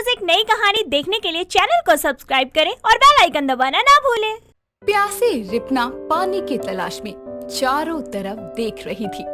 रोज एक नई कहानी देखने के लिए चैनल को सब्सक्राइब करें और बेल आइकन दबाना ना भूलें। प्यासी रिपना पानी की तलाश में चारों तरफ देख रही थी।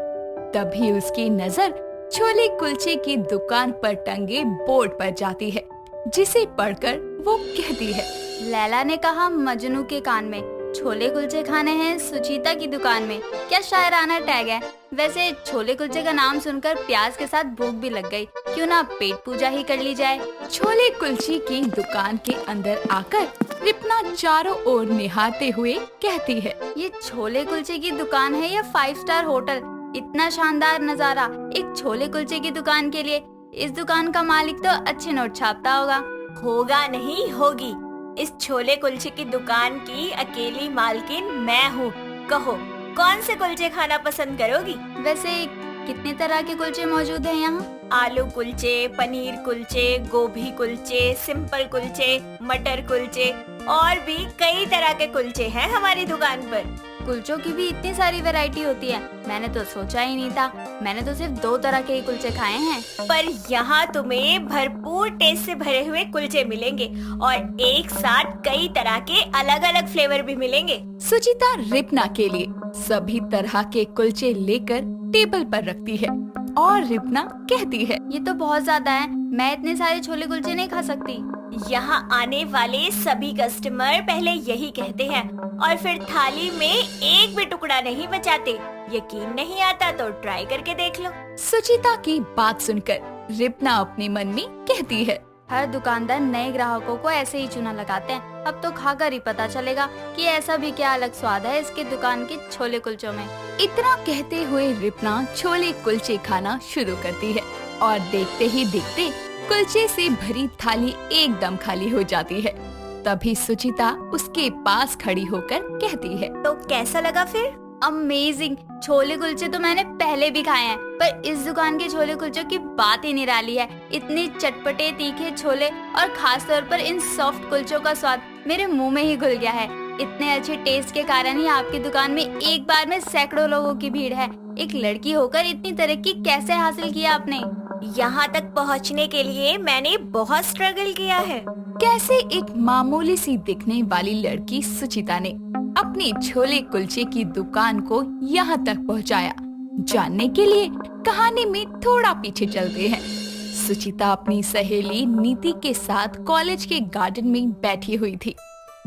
तभी उसकी नजर छोले कुलचे की दुकान पर टंगे बोर्ड पर जाती है, जिसे पढ़कर वो कहती है, लैला ने कहा मजनू के कान में, छोले कुलचे खाने हैं सुचिता की दुकान में। क्या शायराना टैग है। वैसे छोले कुलचे का नाम सुनकर प्याज के साथ भूख भी लग गई, क्यों ना पेट पूजा ही कर ली जाए। छोले कुलचे की दुकान के अंदर आकर रिपना चारों ओर निहारते हुए कहती है, ये छोले कुलचे की दुकान है या 5 स्टार होटल। इतना शानदार नजारा एक छोले कुलचे की दुकान के लिए। इस दुकान का मालिक तो अच्छे नोट छापता होगा। होगा नहीं, होगी। इस छोले कुलचे की दुकान की अकेली मालकिन मैं हूँ। कहो, कौन से कुलचे खाना पसंद करोगी? वैसे कितने तरह के कुलचे मौजूद हैं यहाँ? आलू कुलचे, पनीर कुलचे, गोभी कुलचे, सिंपल कुलचे, मटर कुलचे और भी कई तरह के कुलचे हैं हमारी दुकान पर। कुलचों की भी इतनी सारी वैरायटी होती है, मैंने तो सोचा ही नहीं था। मैंने तो सिर्फ 2 तरह के ही कुलचे खाए हैं। पर यहाँ तुम्हें भरपूर टेस्ट से भरे हुए कुलचे मिलेंगे और एक साथ कई तरह के अलग अलग फ्लेवर भी मिलेंगे। सुचिता रिपना के लिए सभी तरह के कुलचे लेकर टेबल पर रखती है और रिपना कहती है, ये तो बहुत ज्यादा है, मैं इतने सारे छोले कुलचे नहीं खा सकती। यहाँ आने वाले सभी कस्टमर पहले यही कहते हैं और फिर थाली में एक भी टुकड़ा नहीं बचाते। यकीन नहीं आता तो ट्राई करके देख लो। सुचिता की बात सुनकर रिपना अपने मन में कहती है, हर दुकानदार नए ग्राहकों को ऐसे ही चूना लगाते हैं। अब तो खाकर ही पता चलेगा कि ऐसा भी क्या अलग स्वाद है इसके दुकान के छोले कुलचों में। इतना कहते हुए रिपना छोले कुलचे खाना शुरू करती है और देखते ही देखते कुलचे से भरी थाली एकदम खाली हो जाती है। तभी सुचिता उसके पास खड़ी होकर कहती है, तो कैसा लगा फिर? अमेजिंग। छोले कुलचे तो मैंने पहले भी खाए हैं, पर इस दुकान के छोले कुलचों की बात ही निराली है। इतने चटपटे तीखे छोले और खास तौर पर इन सॉफ्ट कुलचों का स्वाद मेरे मुंह में ही घुल गया है। इतने अच्छे टेस्ट के कारण ही आपकी दुकान में एक बार में सैकड़ों लोगों की भीड़ है। एक लड़की होकर इतनी तरक्की कैसे हासिल किया आपने? यहाँ तक पहुँचने के लिए मैंने बहुत स्ट्रगल किया है। कैसे एक मामूली सी दिखने वाली लड़की सुचिता ने अपनी छोले कुलचे की दुकान को यहाँ तक पहुँचाया। जानने के लिए कहानी में थोड़ा पीछे चलते हैं। सुचिता अपनी सहेली नीति के साथ कॉलेज के गार्डन में बैठी हुई थी,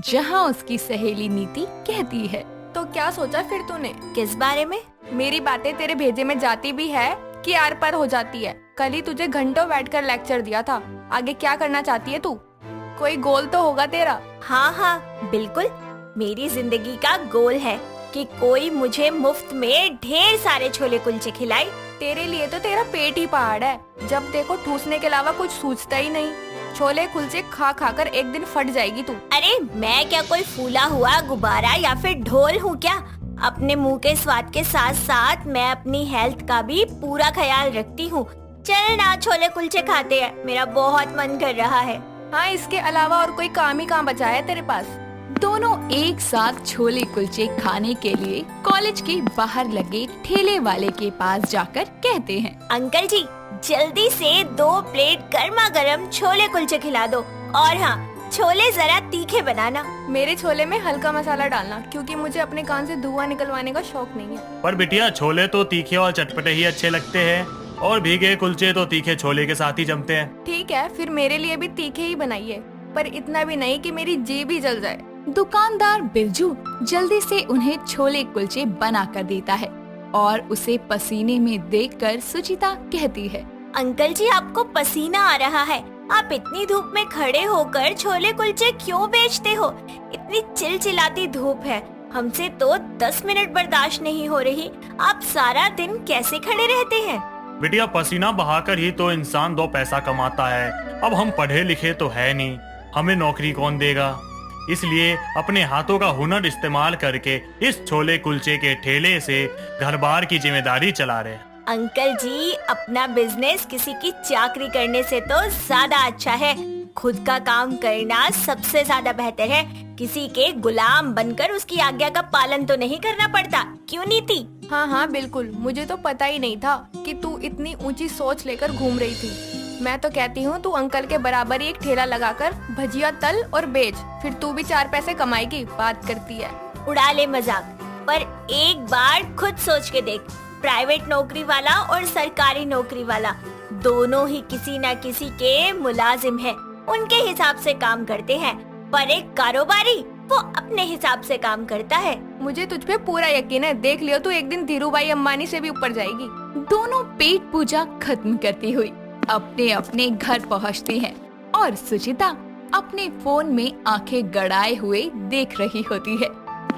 जहाँ उसकी सहेली नीति कहती है, तो क्या सोचा फिर तूने? किस बारे में? मेरी बातें तेरे भेजे में जाती भी है कि आर पार हो जाती है। कल ही तुझे घंटों बैठकर लेक्चर दिया था। आगे क्या करना चाहती है तू? कोई गोल तो होगा तेरा। हाँ हाँ बिल्कुल, मेरी जिंदगी का गोल है कि कोई मुझे मुफ्त में ढेर सारे छोले कुलचे खिलाए। तेरे लिए तो तेरा पेट ही पहाड़ है। जब देखो ठूसने के अलावा कुछ सूझता ही नहीं। छोले कुलचे खा खा कर एक दिन फट जाएगी तू। अरे मैं क्या कोई फूला हुआ गुब्बारा या फिर ढोल हूँ क्या? अपने मुंह के स्वाद के साथ साथ मैं अपनी हेल्थ का भी पूरा ख्याल रखती हूँ। चल ना छोले कुलचे खाते हैं, मेरा बहुत मन कर रहा है। हाँ, इसके अलावा और कोई काम ही कहाँ बचा है तेरे पास? दोनों एक साथ छोले कुलचे खाने के लिए कॉलेज के बाहर लगे ठेले वाले के पास जाकर कहते हैं, अंकल जी जल्दी से 2 प्लेट गर्मा गर्म छोले कुलचे खिला दो और हाँ, छोले जरा तीखे बनाना। मेरे छोले में हल्का मसाला डालना, क्योंकि मुझे अपने कान से धुआं निकलवाने का शौक नहीं है। पर बिटिया छोले तो तीखे और चटपटे ही अच्छे लगते हैं और भीगे कुलचे तो तीखे छोले के साथ ही जमते हैं। ठीक है, फिर मेरे लिए भी तीखे ही बनाइए, पर इतना भी नहीं कि मेरी जीभ ही जल जाए। दुकानदार बिरजू जल्दी से उन्हें छोले कुलचे बना कर देता है और उसे पसीने में देखकर सुचिता कहती है, अंकल जी आपको पसीना आ रहा है, आप इतनी धूप में खड़े होकर छोले कुलचे क्यों बेचते हो? इतनी चिलचिलाती धूप है, हमसे तो 10 मिनट बर्दाश्त नहीं हो रही। आप सारा दिन कैसे खड़े रहते हैं? बिटिया पसीना बहाकर ही तो इंसान 2 पैसा कमाता है। अब हम पढ़े लिखे तो है नहीं, हमें नौकरी कौन देगा? इसलिए अपने हाथों का हुनर इस्तेमाल करके इस छोले कुलचे के ठेले से घर बार की जिम्मेदारी चला रहे। अंकल जी अपना बिजनेस किसी की चाकरी करने से तो ज्यादा अच्छा है। खुद का काम करना सबसे ज्यादा बेहतर है। किसी के गुलाम बनकर उसकी आज्ञा का पालन तो नहीं करना पड़ता, क्यों नीति? हाँ हाँ बिल्कुल, मुझे तो पता ही नहीं था कि तू इतनी ऊंची सोच लेकर घूम रही थी। मैं तो कहती हूँ तू अंकल के बराबर ही एक ठेला लगाकर भजिया तल और बेच, फिर तू भी 4 पैसे कमाएगी। बात करती है। उड़ा ले मजाक, पर एक बार खुद सोच के देख, प्राइवेट नौकरी वाला और सरकारी नौकरी वाला दोनों ही किसी न किसी के मुलाजिम हैं, उनके हिसाब से काम करते हैं, पर एक कारोबारी वो अपने हिसाब से काम करता है। मुझे तुझ पे पूरा यकीन है, देख लियो तू एक दिन धीरूभाई अंबानी से भी ऊपर जाएगी। दोनों पेट पूजा खत्म करती हुई अपने अपने घर पहुंचती हैं और सुचिता अपने फोन में आंखें गड़ाए हुए देख रही होती है।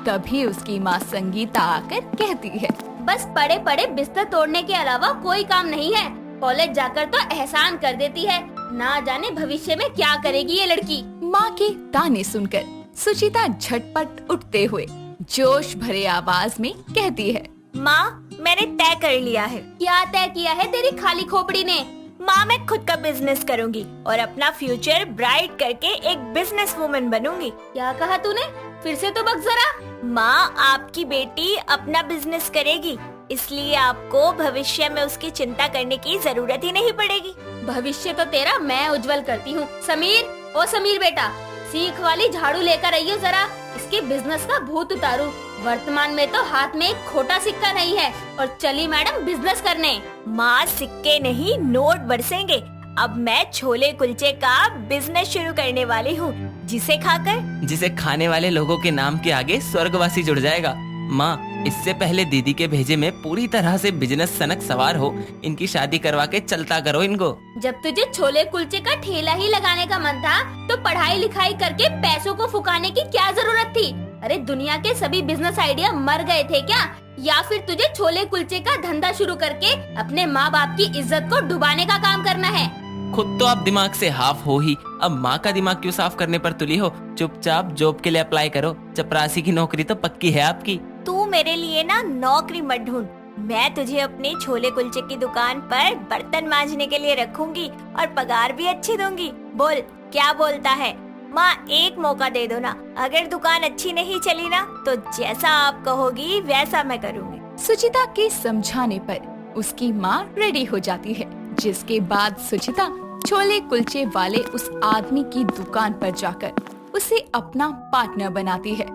तभी उसकी माँ संगीता आकर कहती है, बस पड़े पड़े बिस्तर तोड़ने के अलावा कोई काम नहीं है। कॉलेज जाकर तो एहसान कर देती है, ना जाने भविष्य में क्या करेगी ये लड़की। माँ के ताने सुनकर सुचिता झटपट उठते हुए जोश भरे आवाज में कहती है, माँ मैंने तय कर लिया है। क्या तय किया है तेरी खाली खोपड़ी ने? माँ मैं खुद का बिजनेस करूँगी और अपना फ्यूचर ब्राइट करके एक बिजनेस वुमन बनूंगी। क्या कहा तूने? फिर से तो बक जरा। माँ आपकी बेटी अपना बिजनेस करेगी, इसलिए आपको भविष्य में उसकी चिंता करने की जरूरत ही नहीं पड़ेगी। भविष्य तो तेरा मैं उज्जवल करती हूँ। समीर, ओ समीर बेटा, सीख वाली झाड़ू लेकर आइयो जरा, इसके बिजनेस का भूत उतारू। वर्तमान में तो हाथ में एक खोटा सिक्का नहीं है और चली मैडम बिजनेस करने। माँ सिक्के नहीं नोट बरसेंगे। अब मैं छोले कुलचे का बिजनेस शुरू करने वाली हूँ, जिसे खाने वाले लोगों के नाम के आगे स्वर्गवासी जुड़ जाएगा। माँ, इससे पहले दीदी के भेजे में पूरी तरह से बिजनेस सनक सवार हो, इनकी शादी करवा के चलता करो इनको। जब तुझे छोले कुलचे का ठेला ही लगाने का मन था तो पढ़ाई लिखाई करके पैसों को फुकाने की क्या जरूरत थी? अरे दुनिया के सभी बिजनेस आइडिया मर गए थे क्या? या फिर तुझे छोले कुलचे का धंधा शुरू करके अपने माँ बाप की इज्जत को डुबाने का काम करना है? खुद तो आप दिमाग से हाफ हो ही, अब माँ का दिमाग क्यों साफ करने पर तुली हो? चुपचाप जॉब के लिए अप्लाई करो, चपरासी की नौकरी तो पक्की है आपकी। तू मेरे लिए ना नौकरी मत ढूंढ, मैं तुझे अपनी छोले कुलचे की दुकान पर बर्तन मांजने के लिए रखूंगी और पगार भी अच्छी दूंगी। बोल क्या बोलता है? माँ एक मौका दे दो ना, अगर दुकान अच्छी नहीं चली ना तो जैसा आप कहोगी वैसा मैं करूँगी। सुचिता के समझाने पर उसकी माँ रेडी हो जाती है, जिसके बाद सुचिता छोले कुलचे वाले उस आदमी की दुकान पर जाकर उसे अपना पार्टनर बनाती है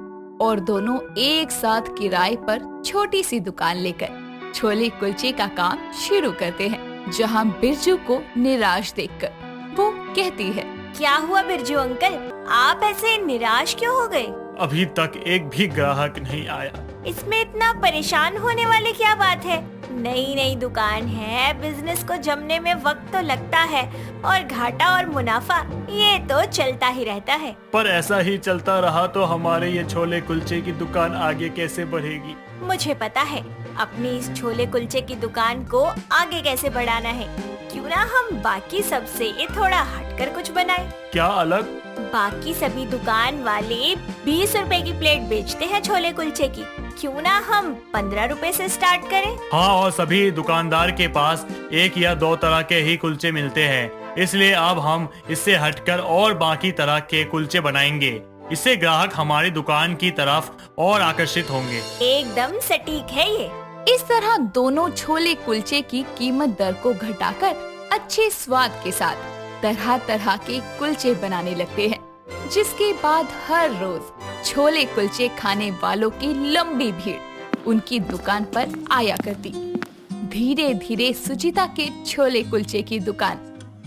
और दोनों एक साथ किराए पर छोटी सी दुकान लेकर छोले कुलचे का काम शुरू करते हैं। जहां बिरजू को निराश देखकर वो कहती है, क्या हुआ बिरजू अंकल, आप ऐसे निराश क्यों हो गए? अभी तक एक भी ग्राहक नहीं आया। इसमें इतना परेशान होने वाली क्या बात है? नई दुकान है, बिजनेस को जमने में वक्त तो लगता है और घाटा और मुनाफा ये तो चलता ही रहता है। पर ऐसा ही चलता रहा तो हमारे ये छोले कुलचे की दुकान आगे कैसे बढ़ेगी? मुझे पता है अपनी इस छोले कुलचे की दुकान को आगे कैसे बढ़ाना है। क्यों ना हम बाकी सबसे थोड़ा हटकर कुछ बनाएं? क्या अलग? बाकी सभी दुकान वाले 20 रुपए की प्लेट बेचते हैं छोले कुलचे की, क्यों ना हम 15 रुपए से स्टार्ट करें? हाँ, और सभी दुकानदार के पास 1 या 2 तरह के ही कुलचे मिलते हैं, इसलिए अब हम इससे हटकर और बाकी तरह के कुलचे बनाएंगे। इससे ग्राहक हमारी दुकान की तरफ और आकर्षित होंगे। एकदम सटीक है ये। इस तरह दोनों छोले कुलचे की कीमत दर को घटाकर अच्छे स्वाद के साथ तरह तरह के कुलचे बनाने लगते हैं, जिसके बाद हर रोज छोले कुलचे खाने वालों की लंबी भीड़ उनकी दुकान पर आया करती। धीरे धीरे सुचिता के छोले कुलचे की दुकान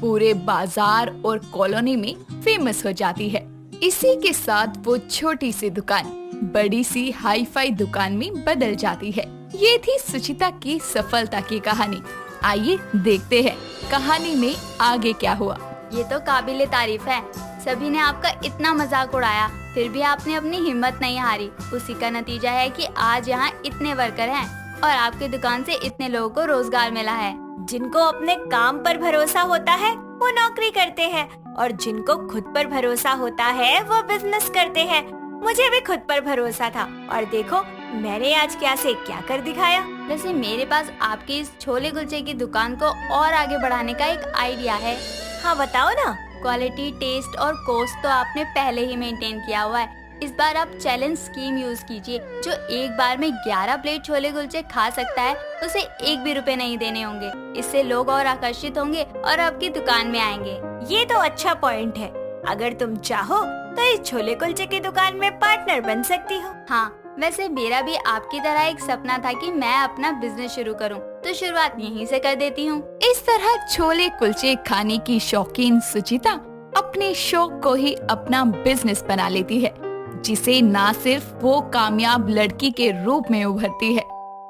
पूरे बाजार और कॉलोनी में फेमस हो जाती है। इसी के साथ वो छोटी सी दुकान बड़ी सी हाई फाई दुकान में बदल जाती है। ये थी सुचिता की सफलता की कहानी। आइए देखते हैं कहानी में आगे क्या हुआ। ये तो काबिले तारीफ है। सभी ने आपका इतना मजाक उड़ाया, फिर भी आपने अपनी हिम्मत नहीं हारी। उसी का नतीजा है कि आज यहाँ इतने वर्कर हैं और आपकी दुकान से इतने लोगों को रोजगार मिला है। जिनको अपने काम पर भरोसा होता है वो नौकरी करते हैं और जिनको खुद पर भरोसा होता है वो बिजनेस करते हैं। मुझे भी खुद पर भरोसा था और देखो मैंने आज क्या से क्या कर दिखाया। वैसे मेरे पास आपकी इस छोले कुलचे की दुकान को और आगे बढ़ाने का एक आइडिया है। हाँ बताओ ना। क्वालिटी, टेस्ट और कॉस्ट तो आपने पहले ही मेंटेन किया हुआ है, इस बार आप चैलेंज स्कीम यूज कीजिए। जो एक बार में 11 प्लेट छोले कुलचे खा सकता है उसे 1 भी रुपए नहीं देने होंगे। इससे लोग और आकर्षित होंगे और आपकी दुकान में आएंगे। ये तो अच्छा पॉइंट है। अगर तुम चाहो तो इस छोले कुलचे की दुकान में पार्टनर बन सकती हो। हाँ, वैसे मेरा भी आपकी तरह एक सपना था कि मैं अपना बिजनेस शुरू करूं, तो शुरुआत यहीं से कर देती हूँ। इस तरह छोले कुलचे खाने की शौकीन सुचिता अपने शौक को ही अपना बिजनेस बना लेती है, जिसे ना सिर्फ वो कामयाब लड़की के रूप में उभरती है,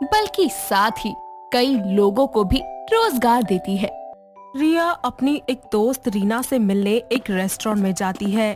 बल्कि साथ ही कई लोगों को भी रोजगार देती है। रिया अपनी एक दोस्त रीना से मिलने एक रेस्टोरेंट में जाती है।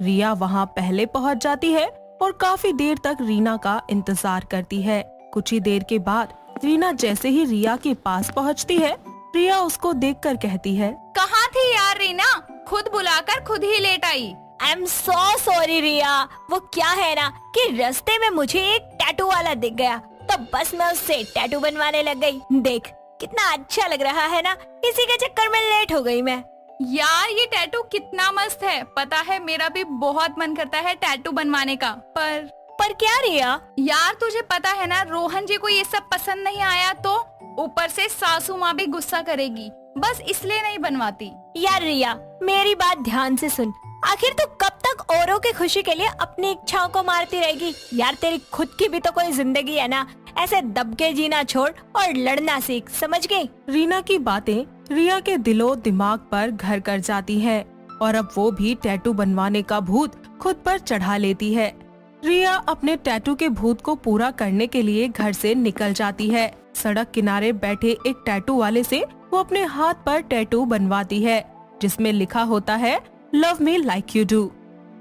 रिया वहाँ पहले पहुँच जाती है और काफी देर तक रीना का इंतजार करती है। कुछ ही देर के बाद रीना जैसे ही रिया के पास पहुँचती है, रिया उसको देखकर कहती है, कहाँ थी यार रीना, खुद बुलाकर खुद ही लेट आई। I am so sorry Riya. वो क्या है ना कि रास्ते में मुझे एक टैटू वाला दिख गया, तो बस मैं उससे टैटू बनवाने लग गई। देख कितना अच्छा लग रहा है ना, इसी के चक्कर में लेट हो गई मैं। यार ये टैटू कितना मस्त है, पता है मेरा भी बहुत मन करता है टैटू बनवाने का। पर क्या रिया? यार तुझे पता है ना, रोहन जी को ये सब पसंद नहीं आया तो ऊपर से सासू माँ भी गुस्सा करेगी, बस इसलिए नहीं बनवाती। यार रिया, मेरी बात ध्यान से सुन। आखिर तू कब तक औरों की खुशी के लिए अपनी इच्छाओं को मारती रहेगी? यार तेरी खुद की भी तो कोई जिंदगी है ना, ऐसे दब के जीना छोड़ और लड़ना सीख, समझ गई? रीना की बातें रिया के दिलो दिमाग पर घर कर जाती है और अब वो भी टैटू बनवाने का भूत खुद पर चढ़ा लेती है। रिया अपने टैटू के भूत को पूरा करने के लिए घर से निकल जाती है। सड़क किनारे बैठे एक टैटू वाले से वो अपने हाथ पर टैटू बनवाती है, जिसमें लिखा होता है love me like you do.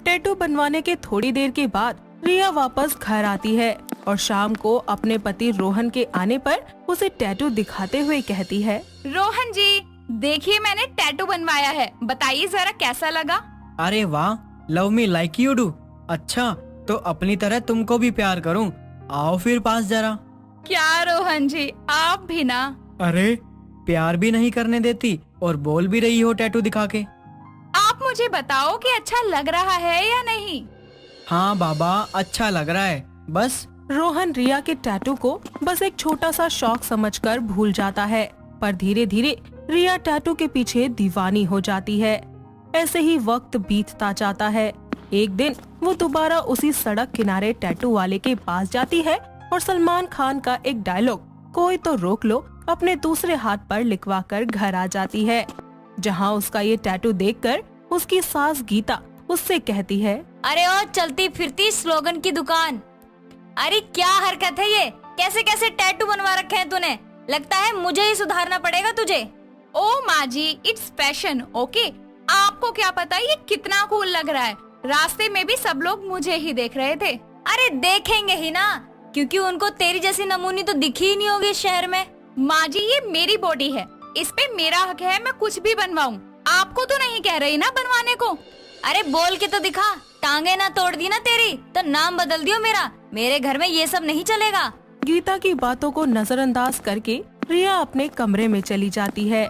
Tattoo बनवाने के थोड़ी देर के बाद रिया वापस घर आती है और शाम को अपने पति रोहन के आने पर उसे टैटू दिखाते हुए कहती है, रोहन जी देखिए मैंने टैटू बनवाया है, बताइए जरा कैसा लगा? अरे वाह, love me like you do. अच्छा तो अपनी तरह तुमको भी प्यार करूं, आओ फिर पास जरा। क्या रोहन जी आप भी ना? अरे प्यार भी नहीं करने देती और बोल भी रही हो टैटू दिखा के। आप मुझे बताओ कि अच्छा लग रहा है या नहीं? हाँ बाबा अच्छा लग रहा है। बस रोहन रिया के टैटू को बस एक छोटा सा शौक समझकर भूल जाता है, पर धीरे धीरे रिया टैटू के पीछे दीवानी हो जाती है। ऐसे ही वक्त बीतता जाता है। एक दिन वो दोबारा उसी सड़क किनारे टैटू वाले के पास जाती है और सलमान खान का एक डायलॉग कोई तो रोक लो अपने दूसरे हाथ पर लिखवा कर घर आ जाती है, जहाँ उसका ये टैटू देखकर उसकी सास गीता उससे कहती है, अरे ओ चलती फिरती स्लोगन की दुकान, अरे क्या हरकत है ये, कैसे कैसे टैटू बनवा रखे हैं तूने, लगता है मुझे ही सुधारना पड़ेगा तुझे। ओ माँ जी इट्स फैशन ओके, आपको क्या पता ये कितना कूल लग रहा है, रास्ते में भी सब लोग मुझे ही देख रहे थे। अरे देखेंगे ही ना, क्योंकि उनको तेरी जैसी नमूनी तो दिखी ही नहीं होगी शहर में। माँ जी ये मेरी बॉडी है, इस पे मेरा हक है, मैं कुछ भी बनवाऊं, आपको तो नहीं कह रही ना बनवाने को। अरे बोल के तो दिखा, टांगे ना तोड़ दी ना तेरी तो नाम बदल दियो मेरा, मेरे घर में ये सब नहीं चलेगा। गीता की बातों को नजरअंदाज करके रिया अपने कमरे में चली जाती है।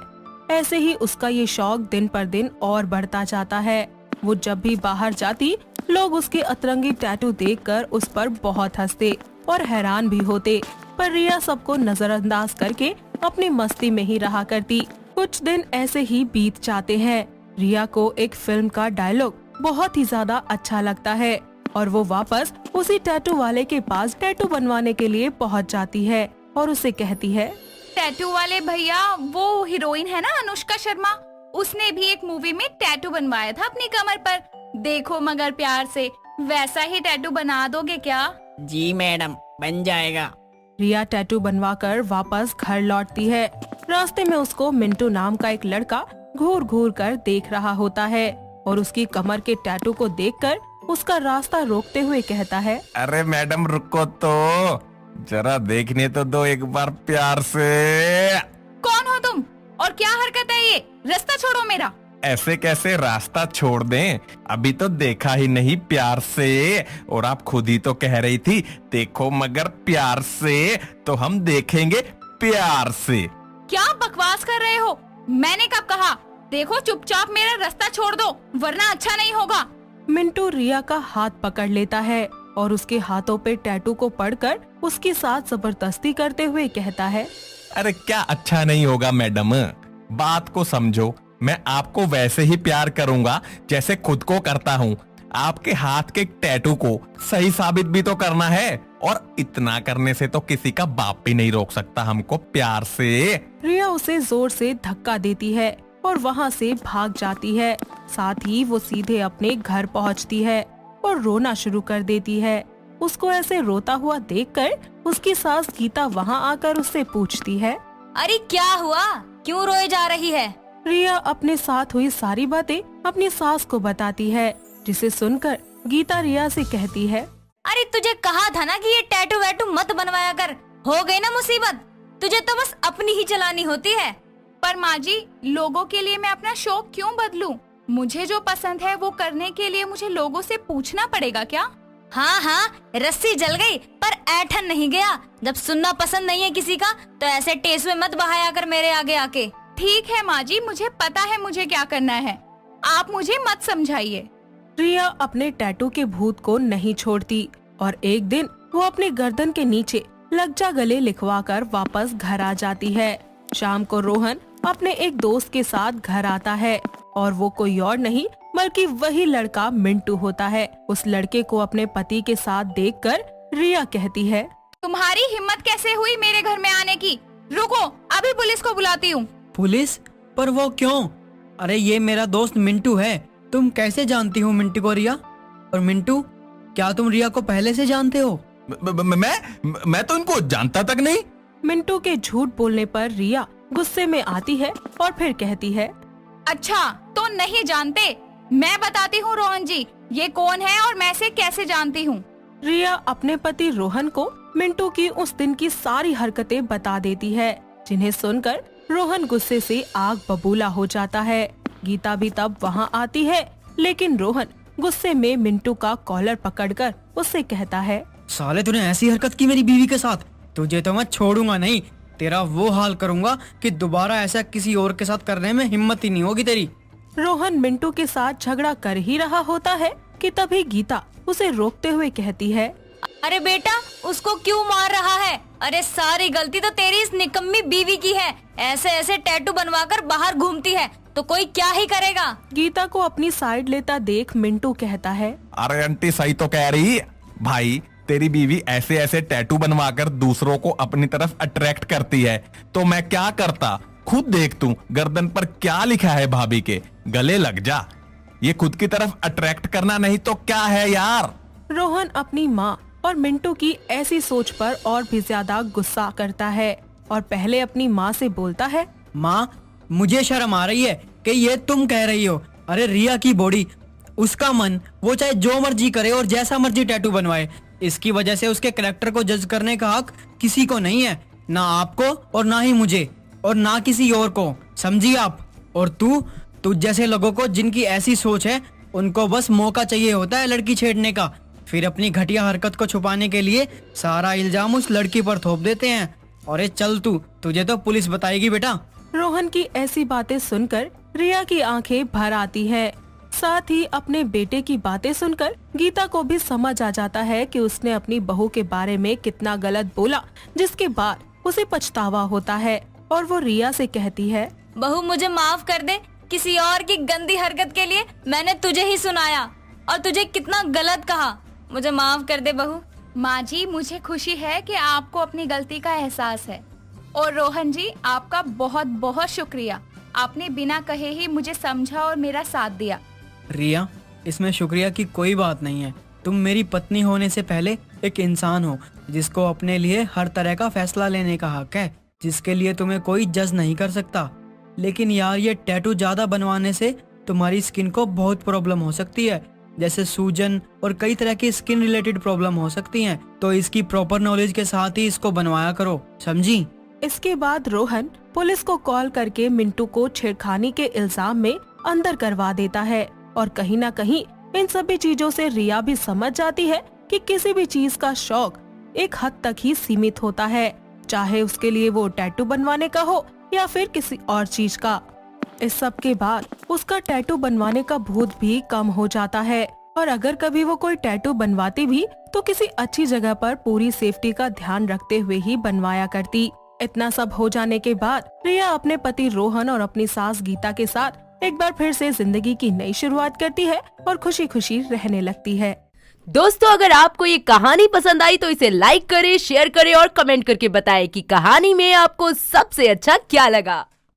ऐसे ही उसका ये शौक दिन पर दिन और बढ़ता जाता है। वो जब भी बाहर जाती लोग उसके अतरंगी टैटू देखकर उस पर बहुत हंसते और हैरान भी होते, पर रिया सबको नजरअंदाज करके अपनी मस्ती में ही रहा करती। कुछ दिन ऐसे ही बीत जाते हैं। रिया को एक फिल्म का डायलॉग बहुत ही ज्यादा अच्छा लगता है और वो वापस उसी टैटू वाले के पास टैटू बनवाने के लिए पहुंच जाती है और उसे कहती है, टैटू वाले भैया वो हीरोइन है ना अनुष्का शर्मा, उसने भी एक मूवी में टैटू बनवाया था अपनी कमर पर, देखो मगर प्यार से वैसा ही टैटू बना दोगे क्या? जी मैडम बन जाएगा। रिया टैटू बनवाकर वापस घर लौटती है। रास्ते में उसको मिंटू नाम का एक लड़का घूर घूर कर देख रहा होता है और उसकी कमर के टैटू को देखकर उसका रास्ता रोकते हुए कहता है, अरे मैडम रुको तो, जरा देखने तो दो एक बार प्यार से। कौन हो तुम और क्या हरकत है ये, रास्ता छोड़ो मेरा। ऐसे कैसे रास्ता छोड़ दें, अभी तो देखा ही नहीं प्यार से, और आप खुद ही तो कह रही थी देखो मगर प्यार से, तो हम देखेंगे प्यार से। क्या बकवास कर रहे हो, मैंने कब कहा? देखो चुपचाप मेरा रास्ता छोड़ दो वरना अच्छा नहीं होगा। मिंटू रिया का हाथ पकड़ लेता है और उसके हाथों पे टैटू को पढ़कर उसके साथ जबरदस्ती करते हुए कहता है, अरे क्या अच्छा नहीं होगा मैडम, बात को समझो। मैं आपको वैसे ही प्यार करूंगा जैसे खुद को करता हूँ। आपके हाथ के टैटू को सही साबित भी तो करना है, और इतना करने से तो किसी का बाप भी नहीं रोक सकता हमको प्यार से। रिया उसे जोर से धक्का देती है और वहाँ से भाग जाती है। साथ ही वो सीधे अपने घर पहुँचती है और रोना शुरू कर देती है। उसको ऐसे रोता हुआ देखकर उसकी सास गीता वहाँ आकर उससे पूछती है, अरे क्या हुआ, क्यों रोए जा रही है? रिया अपने साथ हुई सारी बातें अपनी सास को बताती है, जिसे सुनकर गीता रिया से कहती है, अरे तुझे कहा था ना कि ये टैटू वैटू मत बनवाया कर, हो गई ना मुसीबत। तुझे तो बस अपनी ही चलानी होती है। पर माँ जी, लोगों के लिए मैं अपना शौक क्यों बदलूं? मुझे जो पसंद है वो करने के लिए मुझे लोगों से पूछना पड़ेगा क्या? हाँ हाँ, रस्सी जल गई पर ऐठन नहीं गया। जब सुनना पसंद नहीं है किसी का तो ऐसे टेसुए मत बहाया कर मेरे आगे आके। ठीक है माँ जी, मुझे पता है मुझे क्या करना है, आप मुझे मत समझाइए। रिया अपने टैटू के भूत को नहीं छोड़ती और एक दिन वो अपने गर्दन के नीचे लज्जा गले लिखवाकर वापस घर आ जाती है। शाम को रोहन अपने एक दोस्त के साथ घर आता है और वो कोई और नहीं बल्कि वही लड़का मिंटू होता है। उस लड़के को अपने पति के साथ देखकर रिया कहती है, तुम्हारी हिम्मत कैसे हुई मेरे घर में आने की? रुको, अभी पुलिस को बुलाती हूँ। पुलिस? पर वो क्यों? अरे ये मेरा दोस्त मिंटू है। तुम कैसे जानती हो मिंटू को रिया? और मिंटू, क्या तुम रिया को पहले से जानते हो? मैं तो इनको जानता तक नहीं। मिंटू के झूठ बोलने पर रिया गुस्से में आती है और फिर कहती है, अच्छा तो नहीं जानते, मैं बताती हूँ रोहन जी ये कौन है और मैं इसे कैसे जानती हूँ। रिया अपने पति रोहन को मिंटू की उस दिन की सारी हरकतें बता देती है, जिन्हें सुनकर रोहन गुस्से से आग बबूला हो जाता है। गीता भी तब वहाँ आती है, लेकिन रोहन गुस्से में मिंटू का कॉलर पकड़कर उससे कहता है, साले तूने ऐसी हरकत की मेरी बीवी के साथ, तुझे तो मैं छोड़ूंगा नहीं। तेरा वो हाल करूंगा कि दोबारा ऐसा किसी और के साथ करने में हिम्मत ही नहीं होगी तेरी। रोहन मिंटू के साथ झगड़ा कर ही रहा होता है कि तभी गीता उसे रोकते हुए कहती है, अरे बेटा, उसको क्यों मार रहा है? अरे सारी गलती तो तेरी इस निकम्मी बीवी की है। ऐसे ऐसे टैटू बनवाकर बाहर घूमती है तो कोई क्या ही करेगा। गीता को अपनी साइड लेता देख मिंटू कहता है, अरे आंटी सही तो कह रही भाई, तेरी बीवी ऐसे ऐसे टैटू बनवाकर दूसरों को अपनी तरफ अट्रैक्ट करती है, तो मैं क्या करता? खुद देख तू गर्दन पर क्या लिखा है भाभी के, गले लग जा। ये खुद की तरफ अट्रैक्ट करना नहीं तो क्या है यार। रोहन अपनी माँ और मिंटू की ऐसी सोच पर और भी ज्यादा गुस्सा करता है और पहले अपनी माँ से बोलता है, माँ मुझे शर्म आ रही है कि ये तुम कह रही हो। अरे रिया की बॉडी, उसका मन, वो चाहे जो मर्जी करे और जैसा मर्जी टैटू बनवाए। इसकी वजह से उसके कैरेक्टर को जज करने का हक किसी को नहीं है, ना आपको और ना ही मुझे और ना किसी और को, समझिए आप। और तू जैसे लोगों को जिनकी ऐसी सोच है, उनको बस मौका चाहिए होता है लड़की छेड़ने का, फिर अपनी घटिया हरकत को छुपाने के लिए सारा इल्जाम उस लड़की पर थोप देते हैं। और चल तुझे तो पुलिस बताएगी बेटा। रोहन की ऐसी बातें सुनकर रिया की आंखें भर आती है। साथ ही अपने बेटे की बातें सुनकर गीता को भी समझ आ जाता है कि उसने अपनी बहू के बारे में कितना गलत बोला, जिसके बाद उसे पछतावा होता है और वो रिया से कहती है, बहू मुझे माफ कर दे, किसी और की गंदी हरकत के लिए मैंने तुझे ही सुनाया और तुझे कितना गलत कहा। मुझे माफ कर दे बहू। माँ जी, मुझे खुशी है कि आपको अपनी गलती का एहसास है। और रोहन जी, आपका बहुत बहुत शुक्रिया, आपने बिना कहे ही मुझे समझा और मेरा साथ दिया। रिया, इसमें शुक्रिया की कोई बात नहीं है। तुम मेरी पत्नी होने से पहले एक इंसान हो जिसको अपने लिए हर तरह का फैसला लेने का हक है, जिसके लिए तुम्हें कोई जज नहीं कर सकता। लेकिन यार, ये टैटू ज्यादा बनवाने से तुम्हारी स्किन को बहुत प्रॉब्लम हो सकती है, जैसे सूजन और कई तरह की स्किन रिलेटेड प्रॉब्लम हो सकती हैं। तो इसकी प्रॉपर नॉलेज के साथ ही इसको बनवाया करो, समझी? इसके बाद रोहन पुलिस को कॉल करके मिंटू को छेड़खानी के इल्जाम में अंदर करवा देता है और कहीं न कहीं इन सभी चीजों से रिया भी समझ जाती है कि किसी भी चीज का शौक एक हद तक ही सीमित होता है, चाहे उसके लिए वो टैटू बनवाने का हो या फिर किसी और चीज का। इस सब के बाद उसका टैटू बनवाने का भूत भी कम हो जाता है और अगर कभी वो कोई टैटू बनवाती भी तो किसी अच्छी जगह पर पूरी सेफ्टी का ध्यान रखते हुए ही बनवाया करती। इतना सब हो जाने के बाद रिया अपने पति रोहन और अपनी सास गीता के साथ एक बार फिर से जिंदगी की नई शुरुआत करती है और खुशी खुशी रहने लगती है। दोस्तों, अगर आपको ये कहानी पसंद आई तो इसे लाइक करें, शेयर करें और कमेंट करके बताएं कि कहानी में आपको सबसे अच्छा क्या लगा।